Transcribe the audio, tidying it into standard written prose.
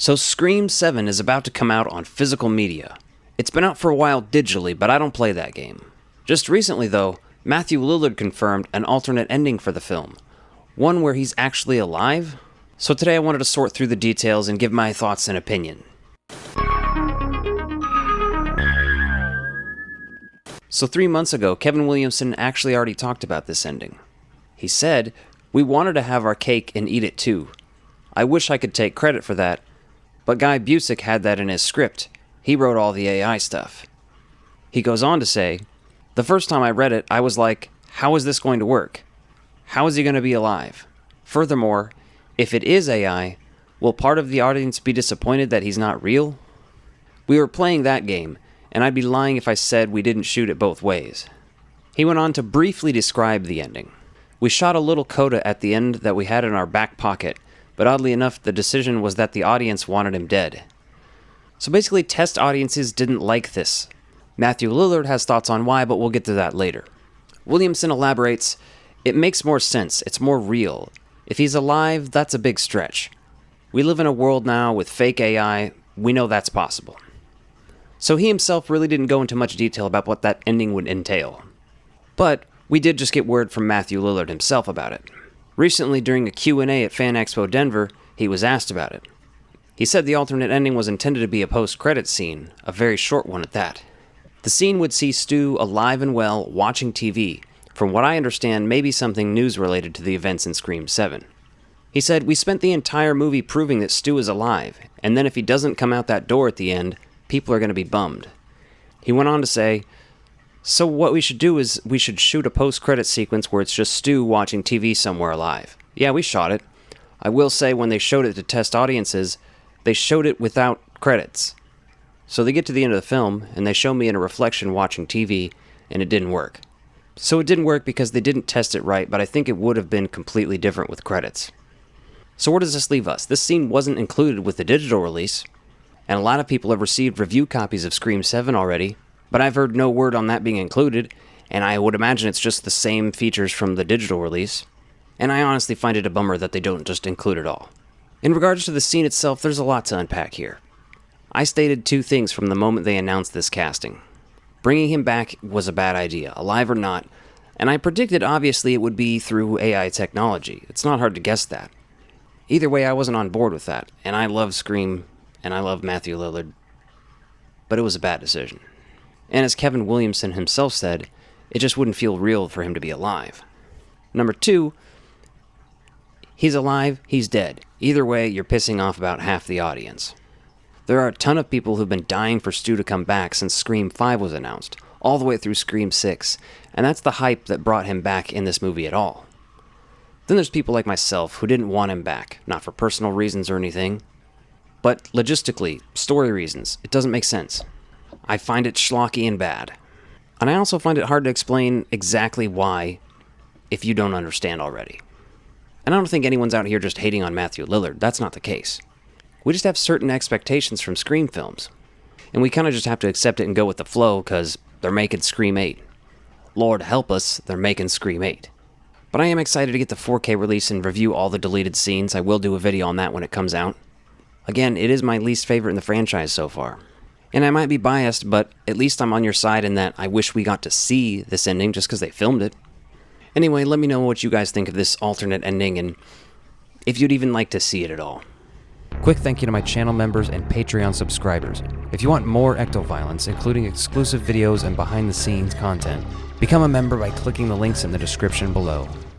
So Scream 7 is about to come out on physical media. It's been out for a while digitally, but I don't play that game. Just recently, though, Matthew Lillard confirmed an alternate ending for the film. One where he's actually alive? So today I wanted to sort through the details and give my thoughts and opinion. So 3 months ago, Kevin Williamson actually already talked about this ending. He said, "We wanted to have our cake and eat it too. I wish I could take credit for that, but Guy Busick had that in his script. He wrote all the AI stuff." He goes on to say, "The first time I read it, I was like, how is this going to work? How is he going to be alive? Furthermore, if it is AI, will part of the audience be disappointed that he's not real?" We were playing that game, and I'd be lying if I said we didn't shoot it both ways. He went on to briefly describe the ending. "We shot a little coda at the end that we had in our back pocket, but oddly enough, the decision was that the audience wanted him dead." So basically, test audiences didn't like this. Matthew Lillard has thoughts on why, but we'll get to that later. Williamson elaborates, "It makes more sense, it's more real. If he's alive, that's a big stretch. We live in a world now with fake AI, we know that's possible." So he himself really didn't go into much detail about what that ending would entail. But we did just get word from Matthew Lillard himself about it. Recently, during a Q&A at Fan Expo Denver, he was asked about it. He said the alternate ending was intended to be a post-credits scene, a very short one at that. The scene would see Stu alive and well, watching TV, from what I understand maybe something news-related to the events in Scream 7. He said, "We spent the entire movie proving that Stu is alive, and then if he doesn't come out that door at the end, people are going to be bummed." He went on to say, "So what we should do is we should shoot a post-credit sequence where it's just Stu watching TV somewhere alive." Yeah, we shot it. I will say when they showed it to test audiences, they showed it without credits. So they get to the end of the film, and they show me in a reflection watching TV, and it didn't work. So it didn't work because they didn't test it right, but I think it would have been completely different with credits. So where does this leave us? This scene wasn't included with the digital release, and a lot of people have received review copies of Scream 7 already, but I've heard no word on that being included, and I would imagine it's just the same features from the digital release, and I honestly find it a bummer that they don't just include it all. In regards to the scene itself, there's a lot to unpack here. I stated two things from the moment they announced this casting. Bringing him back was a bad idea, alive or not, and I predicted obviously it would be through AI technology. It's not hard to guess that. Either way, I wasn't on board with that, and I love Scream, and I love Matthew Lillard, but it was a bad decision. And as Kevin Williamson himself said, it just wouldn't feel real for him to be alive. Number two, he's alive, he's dead. Either way, you're pissing off about half the audience. There are a ton of people who've been dying for Stu to come back since Scream 5 was announced, all the way through Scream 6, and that's the hype that brought him back in this movie at all. Then there's people like myself who didn't want him back, not for personal reasons or anything, but logistically, story reasons. It doesn't make sense. I find it schlocky and bad. And I also find it hard to explain exactly why if you don't understand already. And I don't think anyone's out here just hating on Matthew Lillard. That's not the case. We just have certain expectations from Scream films. And we kind of just have to accept it and go with the flow because they're making Scream 8. Lord help us, they're making Scream 8. But I am excited to get the 4K release and review all the deleted scenes. I will do a video on that when it comes out. Again, it is my least favorite in the franchise so far. And I might be biased, but at least I'm on your side in that I wish we got to see this ending just because they filmed it. Anyway, let me know what you guys think of this alternate ending and if you'd even like to see it at all. Quick thank you to my channel members and Patreon subscribers. If you want more Ectoviolence, including exclusive videos and behind-the-scenes content, become a member by clicking the links in the description below.